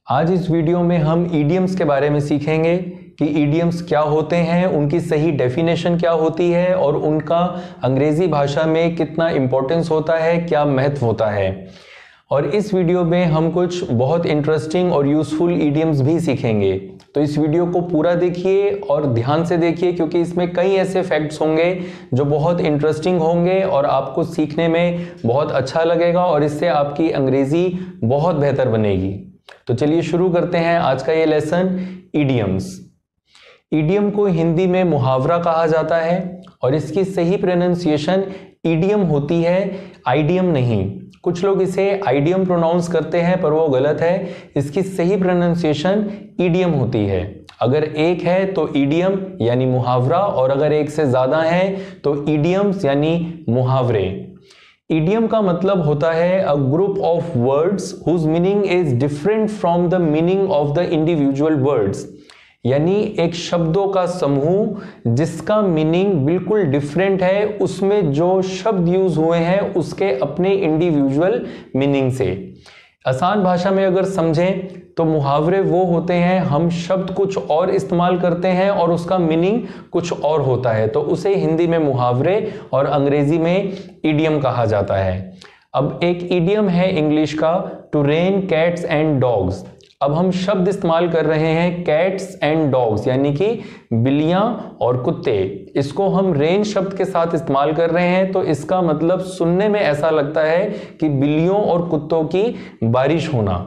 आज इस वीडियो में हम ईडियम्स के बारे में सीखेंगे कि ईडियम्स क्या होते हैं, उनकी सही डेफिनेशन क्या होती है और उनका अंग्रेजी भाषा में कितना इंपॉर्टेंस होता है, क्या महत्व होता है। और इस वीडियो में हम कुछ बहुत इंटरेस्टिंग और यूजफुल ईडियम्स भी सीखेंगे। तो इस वीडियो को पूरा देखिए और ध्यान से देखिए, क्योंकि इसमें कई ऐसे फैक्ट्स होंगे जो बहुत इंटरेस्टिंग होंगे और आपको सीखने में बहुत अच्छा लगेगा और इससे आपकी अंग्रेजी बहुत बेहतर बनेगी। तो चलिए शुरू करते हैं आज का ये लेसन, ईडियम्स। ईडियम को हिंदी में मुहावरा कहा जाता है और इसकी सही प्रोनाउंसिएशन ईडियम होती है, आइडियम नहीं। कुछ लोग इसे आइडियम प्रोनाउंस करते हैं पर वो गलत है। इसकी सही प्रोनाउंसिएशन ईडियम होती है। अगर एक है तो ईडियम यानी मुहावरा, और अगर एक से ज्यादा है तो ईडियम्स यानी मुहावरे। ईडियम का मतलब होता है a group of words whose meaning is different from the meaning of the individual words, यानी एक शब्दों का समूह जिसका मीनिंग बिल्कुल डिफरेंट है, उसमें जो शब्द यूज हुए हैं उसके अपने इंडिविजुअल मीनिंग से। आसान भाषा में अगर समझें तो मुहावरे वो होते हैं, हम शब्द कुछ और इस्तेमाल करते हैं और उसका मीनिंग कुछ और होता है, तो उसे हिंदी में मुहावरे और अंग्रेजी में ईडियम कहा जाता है। अब एक ईडियम है इंग्लिश का, to rain cats and dogs. अब हम शब्द इस्तेमाल कर रहे हैं कैट्स एंड डॉग्स, यानी कि बिल्लियां और कुत्ते। इसको हम रेन शब्द के साथ इस्तेमाल कर रहे हैं, तो इसका मतलब सुनने में ऐसा लगता है कि बिल्लियों और कुत्तों की बारिश होना।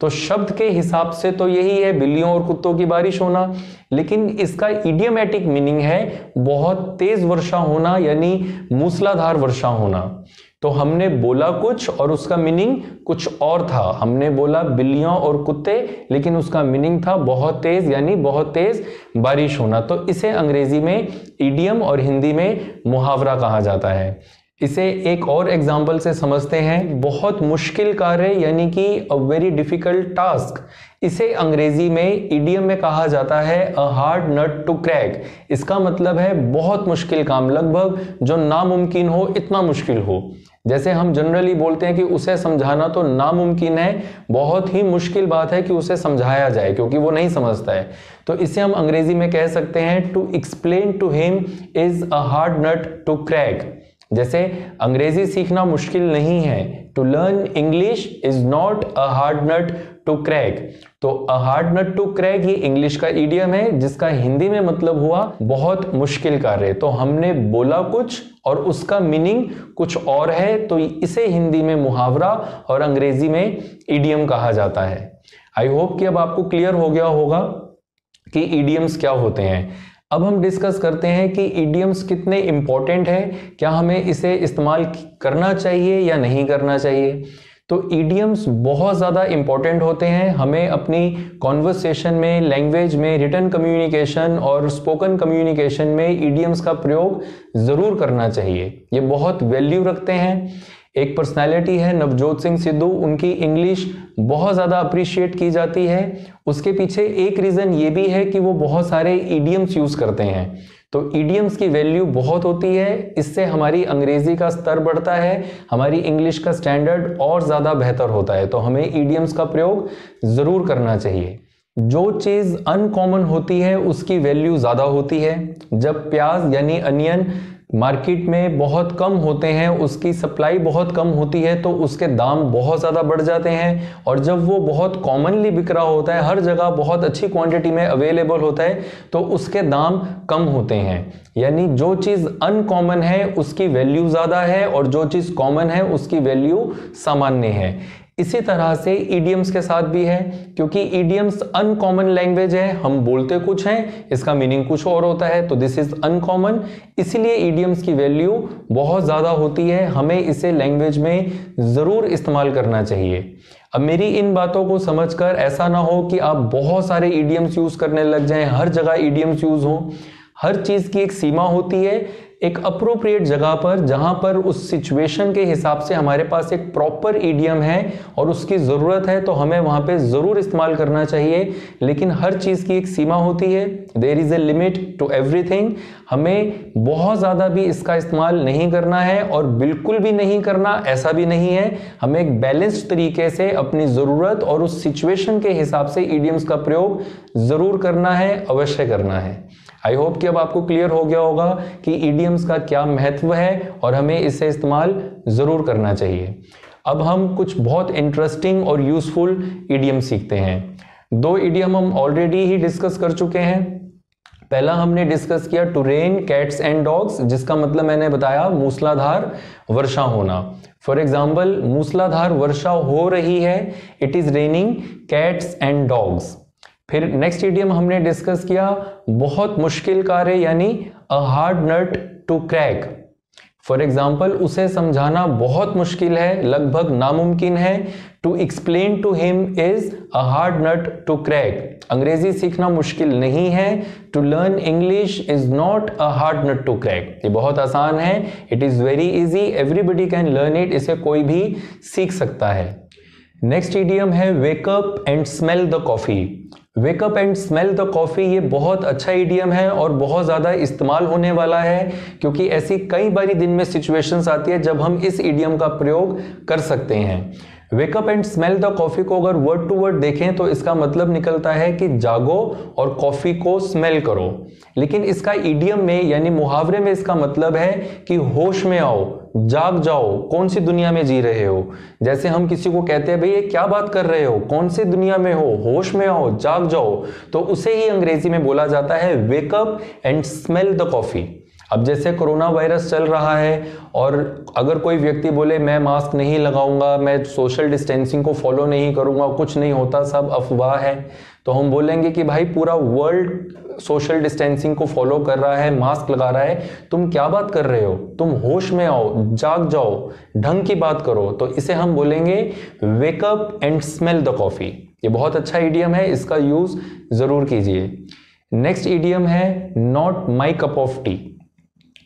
तो शब्द के हिसाब से तो यही है, बिल्लियों और कुत्तों की बारिश होना, लेकिन इसका इडियोमैटिक मीनिंग है बहुत तेज वर्षा होना, यानी मूसलाधार वर्षा होना। तो हमने बोला कुछ और उसका मीनिंग कुछ और था। हमने बोला बिल्लियां और कुत्ते, लेकिन उसका मीनिंग था बहुत तेज, यानी बहुत तेज बारिश होना। तो इसे अंग्रेजी में ईडियम और हिंदी में मुहावरा कहा जाता है। इसे एक और एग्जाम्पल से समझते हैं। बहुत मुश्किल कार्य यानी कि अ वेरी डिफिकल्ट टास्क, इसे अंग्रेजी में ईडियम में कहा जाता है a hard nut to crack. इसका मतलब है बहुत मुश्किल काम, लगभग जो नामुमकिन हो, इतना मुश्किल हो। जैसे हम जनरली बोलते हैं कि उसे समझाना तो नामुमकिन है, बहुत ही मुश्किल बात है कि उसे समझाया जाए क्योंकि वो नहीं समझता है। तो इसे हम अंग्रेजी में कह सकते हैं to explain to him is a hard nut to crack. जैसे अंग्रेजी सीखना मुश्किल नहीं है, to learn English is not a hard nut to crack. तो a hard nut to crack ये इंग्लिश का ईडियम है, जिसका हिंदी में मतलब हुआ बहुत मुश्किल कार्य। तो हमने बोला कुछ और उसका मीनिंग कुछ और है, तो इसे हिंदी में मुहावरा और अंग्रेजी में ईडियम कहा जाता है। आई होप कि अब आपको क्लियर हो गया होगा कि ईडियम्स क्या होते हैं। अब हम डिस्कस करते हैं कि ईडियम्स कितने इंपॉर्टेंट है, क्या हमें इसे इस्तेमाल करना चाहिए या नहीं करना चाहिए। तो ईडियम्स बहुत ज़्यादा इंपॉर्टेंट होते हैं। हमें अपनी कॉन्वर्सेशन में, लैंग्वेज में, रिटन कम्युनिकेशन और स्पोकन कम्युनिकेशन में ईडियम्स का प्रयोग ज़रूर करना चाहिए। ये बहुत वैल्यू रखते हैं। एक पर्सनालिटी है नवजोत सिंह सिद्धू, उनकी इंग्लिश बहुत ज़्यादा अप्रिशिएट की जाती है। उसके पीछे एक रीज़न ये भी है कि वो बहुत सारे ईडियम्स यूज़ करते हैं। तो ईडियम्स की वैल्यू बहुत होती है, इससे हमारी अंग्रेजी का स्तर बढ़ता है, हमारी इंग्लिश का स्टैंडर्ड और ज़्यादा बेहतर होता है। तो हमें ईडियम्स का प्रयोग ज़रूर करना चाहिए। जो चीज़ अनकॉमन होती है उसकी वैल्यू ज़्यादा होती है। जब प्याज यानी अनियन मार्केट में बहुत कम होते हैं, उसकी सप्लाई बहुत कम होती है, तो उसके दाम बहुत ज़्यादा बढ़ जाते हैं। और जब वो बहुत कॉमनली बिक रहा होता है, हर जगह बहुत अच्छी क्वांटिटी में अवेलेबल होता है, तो उसके दाम कम होते हैं। यानी जो चीज़ अनकॉमन है उसकी वैल्यू ज़्यादा है और जो चीज़ कॉमन है उसकी वैल्यू सामान्य है। इसी तरह से ईडियम्स के साथ भी है, क्योंकि ईडियम्स अनकॉमन लैंग्वेज है, हम बोलते कुछ हैं, इसका मीनिंग कुछ और होता है, तो दिस इज अनकॉमन। इसलिए ईडियम्स की वैल्यू बहुत ज़्यादा होती है, हमें इसे लैंग्वेज में ज़रूर इस्तेमाल करना चाहिए। अब मेरी इन बातों को समझकर ऐसा ना हो कि आप बहुत सारे ईडियम्स यूज़ करने लग जाएं, हर जगह ईडियम्स यूज़ हों। हर चीज़ की एक सीमा होती है, एक अप्रोप्रिएट जगह पर, जहां पर उस सिचुएशन के हिसाब से हमारे पास एक प्रॉपर ईडियम है और उसकी ज़रूरत है, तो हमें वहां पे ज़रूर इस्तेमाल करना चाहिए। लेकिन हर चीज़ की एक सीमा होती है, there is a limit to everything. हमें बहुत ज़्यादा भी इसका इस्तेमाल नहीं करना है और बिल्कुल भी नहीं करना ऐसा भी नहीं है। हमें एक बैलेंस्ड तरीके से अपनी ज़रूरत और उस सिचुएशन के हिसाब से ईडियम्स का प्रयोग ज़रूर करना है, अवश्य करना है। आई होप कि अब आपको क्लियर हो गया होगा कि ईडियम्स का क्या महत्व है और हमें इसे इस्तेमाल ज़रूर करना चाहिए। अब हम कुछ बहुत इंटरेस्टिंग और यूजफुल ईडियम सीखते हैं। 2 ईडियम हम ऑलरेडी ही डिस्कस कर चुके हैं। पहला हमने डिस्कस किया to rain cats and dogs, जिसका मतलब मैंने बताया मूसलाधार वर्षा होना। फॉर एग्जाम्पल, मूसलाधार वर्षा हो रही है, it is raining cats and dogs. फिर नेक्स्ट ईडियम हमने डिस्कस किया बहुत मुश्किल कार्य, यानी a hard nut to crack. For example, उसे समझाना बहुत मुश्किल है, लगभग नामुमकिन है। To explain to him is a hard nut to crack. अंग्रेजी सीखना मुश्किल नहीं है। To learn English is not a hard nut to crack. ये बहुत आसान है, it is very easy, everybody can learn it, इसे कोई भी सीख सकता है। नेक्स्ट ईडियम है wake up and smell the coffee. Wake up and smell the coffee, ये बहुत अच्छा ईडियम है और बहुत ज़्यादा इस्तेमाल होने वाला है, क्योंकि ऐसी कई बारी दिन में सिचुएशंस आती है जब हम इस ईडियम का प्रयोग कर सकते हैं। Wake up and smell the coffee को अगर वर्ड टू वर्ड देखें तो इसका मतलब निकलता है कि जागो और कॉफी को स्मेल करो। लेकिन इसका ईडियम में यानी मुहावरे में इसका मतलब है कि होश में आओ, जाग जाओ, कौन सी दुनिया में जी रहे हो। जैसे हम किसी को कहते हैं भाई ये क्या बात कर रहे हो, कौन सी दुनिया में हो, होश में आओ, जाग जाओ, तो उसे ही अंग्रेजी में बोला जाता है wake up and smell the coffee. अब जैसे कोरोना वायरस चल रहा है और अगर कोई व्यक्ति बोले मैं मास्क नहीं लगाऊंगा, मैं सोशल डिस्टेंसिंग को फॉलो नहीं करूंगा, कुछ नहीं होता, सब अफवाह है, तो हम बोलेंगे कि भाई पूरा वर्ल्ड सोशल डिस्टेंसिंग को फॉलो कर रहा है, मास्क लगा रहा है, तुम क्या बात कर रहे हो, तुम होश में आओ, जाग जाओ, ढंग की बात करो। तो इसे हम बोलेंगे wake up and smell the coffee. ये बहुत अच्छा ईडियम है, इसका यूज जरूर कीजिए। नेक्स्ट ईडियम है not my cup of T.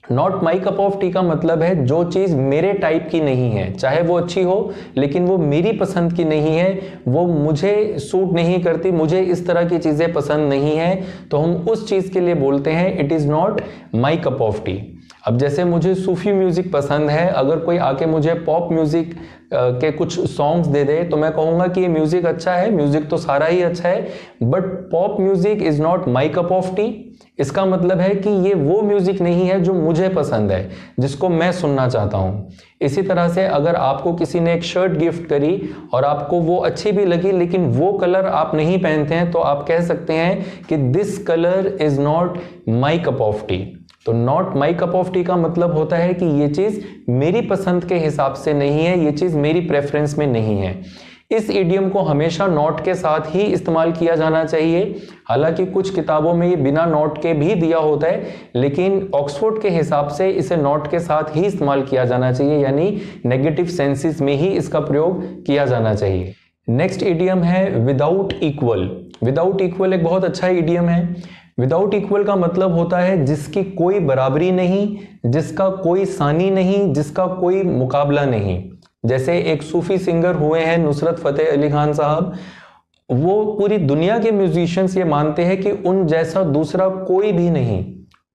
Not my cup of tea का मतलब है जो चीज मेरे टाइप की नहीं है, चाहे वो अच्छी हो लेकिन वो मेरी पसंद की नहीं है, वो मुझे सूट नहीं करती, मुझे इस तरह की चीजें पसंद नहीं है, तो हम उस चीज के लिए बोलते हैं it is not my cup of T. अब जैसे मुझे सूफी म्यूजिक पसंद है, अगर कोई आके मुझे पॉप म्यूजिक के कुछ सॉन्ग्स दे दे तो मैं कहूंगा कि ये म्यूजिक अच्छा है, म्यूजिक तो सारा ही अच्छा है, but pop music is not my cup of T. इसका मतलब है कि ये वो म्यूजिक नहीं है जो मुझे पसंद है, जिसको मैं सुनना चाहता हूँ। इसी तरह से अगर आपको किसी ने एक शर्ट गिफ्ट करी और आपको वो अच्छी भी लगी लेकिन वो कलर आप नहीं पहनते हैं, तो आप कह सकते हैं कि this colour is not my cup of tea. तो not my cup of tea का मतलब होता है कि ये चीज मेरी पसंद के हिसाब से नहीं है, ये चीज मेरी प्रेफरेंस में नहीं है। इस इडियम को हमेशा नॉट के साथ ही इस्तेमाल किया जाना चाहिए। हालांकि कुछ किताबों में ये बिना नॉट के भी दिया होता है, लेकिन ऑक्सफोर्ड के हिसाब से इसे नॉट के साथ ही इस्तेमाल किया जाना चाहिए, यानी नेगेटिव सेंसेस में ही इसका प्रयोग किया जाना चाहिए। नेक्स्ट इडियम है विदाउट इक्वल। विदाउट इक्वल एक बहुत अच्छा इडियम है। विदाउट इक्वल का मतलब होता है जिसकी कोई बराबरी नहीं, जिसका कोई सानी नहीं, जिसका कोई मुकाबला नहीं। जैसे एक सूफी सिंगर हुए हैं नुसरत फतेह अली खान साहब, वो पूरी दुनिया के म्यूजिशियंस ये मानते हैं कि उन जैसा दूसरा कोई भी नहीं,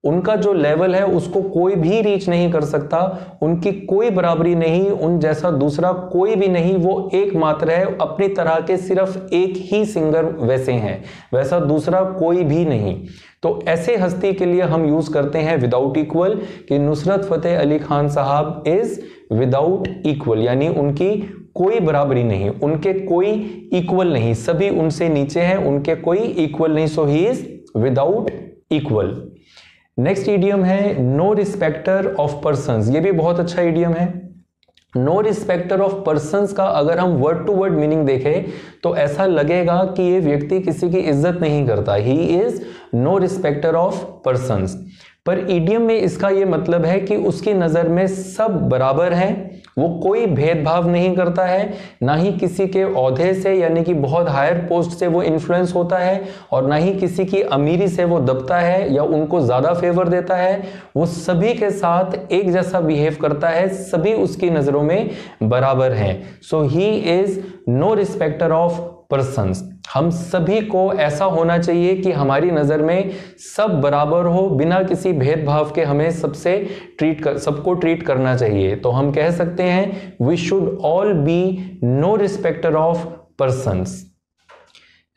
उनका जो लेवल है उसको कोई भी रीच नहीं कर सकता, उनकी कोई बराबरी नहीं, उन जैसा दूसरा कोई भी नहीं, वो एकमात्र है, अपनी तरह के सिर्फ एक ही सिंगर वैसे हैं, वैसा दूसरा कोई भी नहीं। तो ऐसे हस्ती के लिए हम यूज करते हैं विदाउट इक्वल, कि नुसरत फतेह अली खान साहब इज विदाउट इक्वल, यानी उनकी कोई बराबरी नहीं, उनके कोई इक्वल नहीं, सभी उनसे नीचे हैं, उनके कोई इक्वल नहीं, so he is without equal. Next idiom है नो रिस्पेक्टर ऑफ पर्संस। ये भी बहुत अच्छा इडियम है। नो रिस्पेक्टर ऑफ पर्संस का अगर हम वर्ड टू वर्ड मीनिंग देखें तो ऐसा लगेगा कि ये व्यक्ति किसी की इज्जत नहीं करता, he is no respecter of persons. पर इडियम में इसका ये मतलब है कि उसकी नजर में सब बराबर हैं, वो कोई भेदभाव नहीं करता है, ना ही किसी के ओहदे से यानी कि बहुत हायर पोस्ट से वो इन्फ्लुएंस होता है, और ना ही किसी की अमीरी से वो दबता है या उनको ज्यादा फेवर देता है। वो सभी के साथ एक जैसा बिहेव करता है, सभी उसकी नजरों में बराबर हैं। So he is no respecter of persons. हम सभी को ऐसा होना चाहिए कि हमारी नज़र में सब बराबर हो, बिना किसी भेदभाव के हमें सबको ट्रीट करना चाहिए। तो हम कह सकते हैं we should all be no respecter of persons.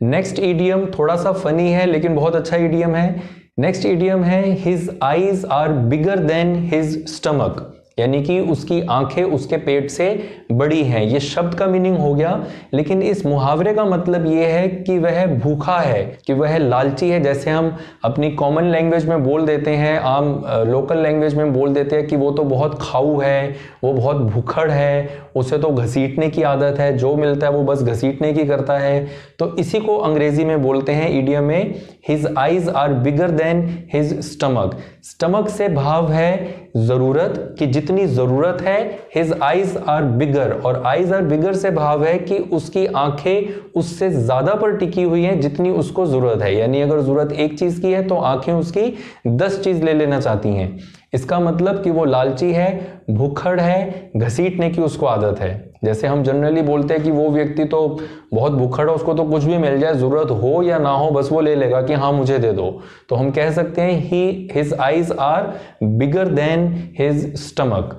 Next idiom थोड़ा सा फनी है लेकिन बहुत अच्छा ईडियम है। नेक्स्ट ईडियम है his eyes are bigger than his stomach, यानी कि उसकी आंखें उसके पेट से बड़ी हैं। ये शब्द का मीनिंग हो गया, लेकिन इस मुहावरे का मतलब ये है कि वह भूखा है, कि वह लालची है। जैसे हम अपनी कॉमन लैंग्वेज में बोल देते हैं, आम लोकल लैंग्वेज में बोल देते हैं कि वो तो बहुत खाऊ है, वो बहुत भूखड़ है, उसे तो घसीटने की आदत है, जो मिलता है वो बस घसीटने की करता है। तो इसी को अंग्रेजी में बोलते हैं ईडियम में his eyes are bigger than his stomach. Stomach से भाव है जरूरत, कि जितनी जरूरत है। हिज आईज आर बिगर, और आईज आर बिगर से भाव है कि उसकी आंखें उससे ज्यादा पर टिकी हुई हैं जितनी उसको जरूरत है। यानी अगर जरूरत एक चीज की है तो आंखें उसकी 10 चीज ले लेना चाहती हैं। इसका मतलब कि वो लालची है, भूखड़ है, घसीटने की उसको आदत है। जैसे हम जनरली बोलते हैं कि वो व्यक्ति तो बहुत भूखड़ है, उसको तो कुछ भी मिल जाए, जरूरत हो या ना हो, बस वो ले लेगा कि हाँ मुझे दे दो। तो हम कह सकते हैं his eyes are bigger than his stomach.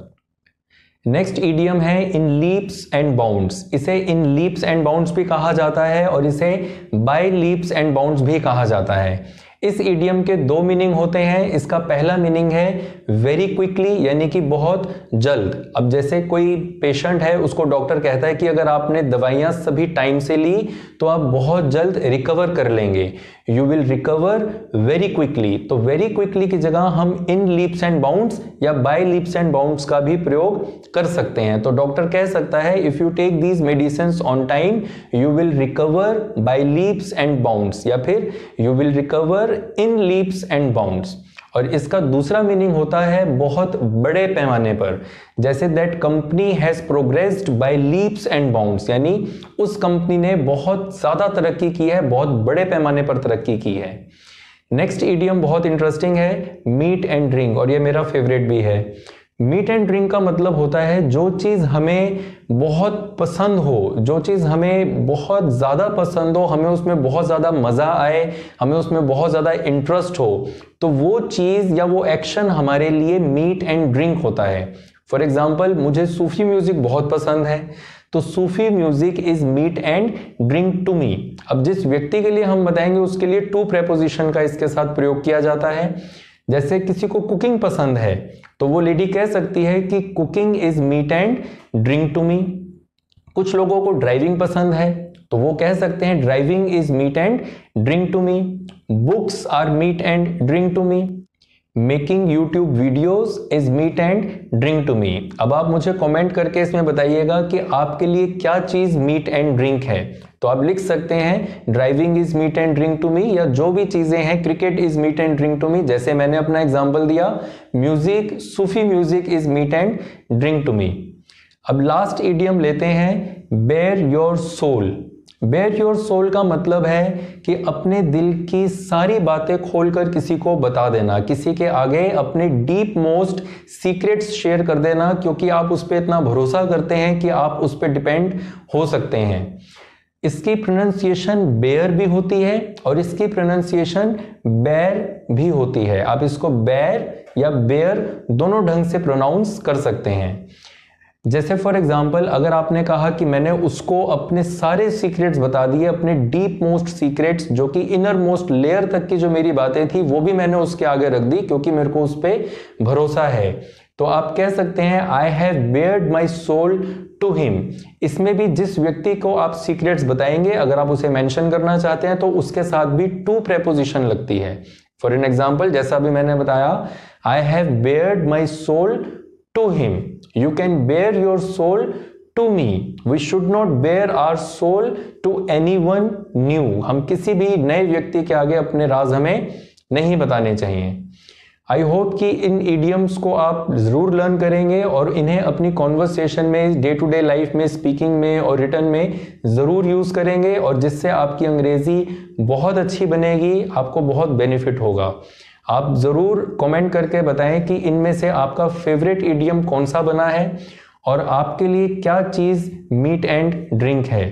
Next idiom है इन लीप्स एंड बाउंड्स। इसे इन लीप्स एंड बाउंड्स भी कहा जाता है और इसे बाय लीप्स एंड बाउंड्स भी कहा जाता है। इस ईडियम के 2 मीनिंग होते हैं। इसका पहला मीनिंग है वेरी क्विकली, यानी कि बहुत जल्द। अब जैसे कोई पेशेंट है, उसको डॉक्टर कहता है कि अगर आपने दवाइयां सभी टाइम से ली तो आप बहुत जल्द रिकवर कर लेंगे, you will recover very quickly. तो वेरी क्विकली की जगह हम इन लीप्स एंड बाउंड्स या बाय लीप्स एंड बाउंड्स का भी प्रयोग कर सकते हैं। तो डॉक्टर कह सकता है if you take these medicine on time you will recover by leaps and bounds, या फिर you will recover in leaps and bounds. और इसका दूसरा मीनिंग होता है बहुत बड़े पैमाने पर। जैसे that company has progressed by leaps and bounds, यानी उस कंपनी ने बहुत ज्यादा तरक्की की है, बहुत बड़े पैमाने पर तरक्की की है। नेक्स्ट ईडियम बहुत इंटरेस्टिंग है, मीट एंड ड्रिंक, और ये मेरा फेवरेट भी है। मीट एंड ड्रिंक का मतलब होता है जो चीज़ हमें बहुत पसंद हो, जो चीज़ हमें बहुत ज़्यादा पसंद हो, हमें उसमें बहुत ज़्यादा मज़ा आए, हमें उसमें बहुत ज़्यादा इंटरेस्ट हो, तो वो चीज़ या वो एक्शन हमारे लिए मीट एंड ड्रिंक होता है। फॉर एग्जाम्पल मुझे सूफी म्यूज़िक बहुत पसंद है, तो Sufi music is meat and drink to me. अब जिस व्यक्ति के लिए हम बताएंगे उसके लिए टू प्रेपोजिशन का इसके साथ प्रयोग किया जाता है। जैसे किसी को कुकिंग पसंद है तो वो लेडी कह सकती है कि cooking is meat and drink to me. कुछ लोगों को ड्राइविंग पसंद है तो वो कह सकते हैं driving is meat and drink to me. Books are meat and drink to me. Making YouTube videos is meat and drink to me. अब आप मुझे कमेंट करके इसमें बताइएगा कि आपके लिए क्या चीज मीट एंड ड्रिंक है। तो आप लिख सकते हैं driving is meat and drink to me, या जो भी चीजें हैं, cricket is meat and drink to me, जैसे मैंने अपना एग्जांपल दिया, music, Sufi music is meat and drink to me. अब लास्ट इडियम लेते हैं, bare your soul. Bare your soul का मतलब है कि अपने दिल की सारी बातें खोलकर किसी को बता देना, किसी के आगे अपने डीप मोस्ट सीक्रेट्स शेयर कर देना, क्योंकि आप उस पर इतना भरोसा करते हैं कि आप उस पर डिपेंड हो सकते हैं। इसकी प्रोनाउंसिएशन बेयर भी होती है और इसकी प्रोनाउंसिएशन बेयर भी होती है। आप इसको बेयर या बेयर दोनों ढंग से प्रोनाउंस कर सकते हैं। जैसे फॉर एग्जाम्पल अगर आपने कहा कि मैंने उसको अपने सारे सीक्रेट्स बता दिए, अपने डीप मोस्ट सीक्रेट्स, जो कि इनर मोस्ट लेयर तक की जो मेरी बातें थी वो भी मैंने उसके आगे रख दी क्योंकि मेरे को उस पर भरोसा है, तो आप कह सकते हैं I have bared my soul to him. इसमें भी जिस व्यक्ति को आप सीक्रेट्स बताएंगे, अगर आप उसे मेंशन करना चाहते हैं तो उसके साथ भी टू प्रेपोजिशन लगती है। फॉर एन एग्जाम्पल जैसा अभी मैंने बताया, I have bared my soul to him, you can bear your soul to me, we should not bear our soul to anyone new। हम किसी भी नए व्यक्ति के आगे अपने राज हमें नहीं बताने चाहिए। आई होप कि इन इडियम्स को आप जरूर लर्न करेंगे और इन्हें अपनी कॉन्वर्सेशन में, डे टू डे लाइफ में, स्पीकिंग में और रिटर्न में जरूर यूज करेंगे, और जिससे आपकी अंग्रेजी बहुत अच्छी बनेगी, आपको बहुत बेनिफिट होगा। आप जरूर कमेंट करके बताएं कि इनमें से आपका फेवरेट इडियम कौन सा बना है और आपके लिए क्या चीज मीट एंड ड्रिंक है।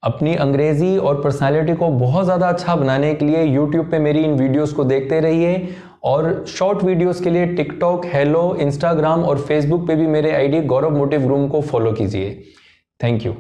अपनी अंग्रेजी और पर्सनालिटी को बहुत ज़्यादा अच्छा बनाने के लिए यूट्यूब पे मेरी इन वीडियोस को देखते रहिए, और शॉर्ट वीडियोस के लिए टिकटॉक, हेलो, इंस्टाग्राम और फेसबुक पे भी मेरे आईडी गौरव मोटिव रूम को फॉलो कीजिए। Thank you.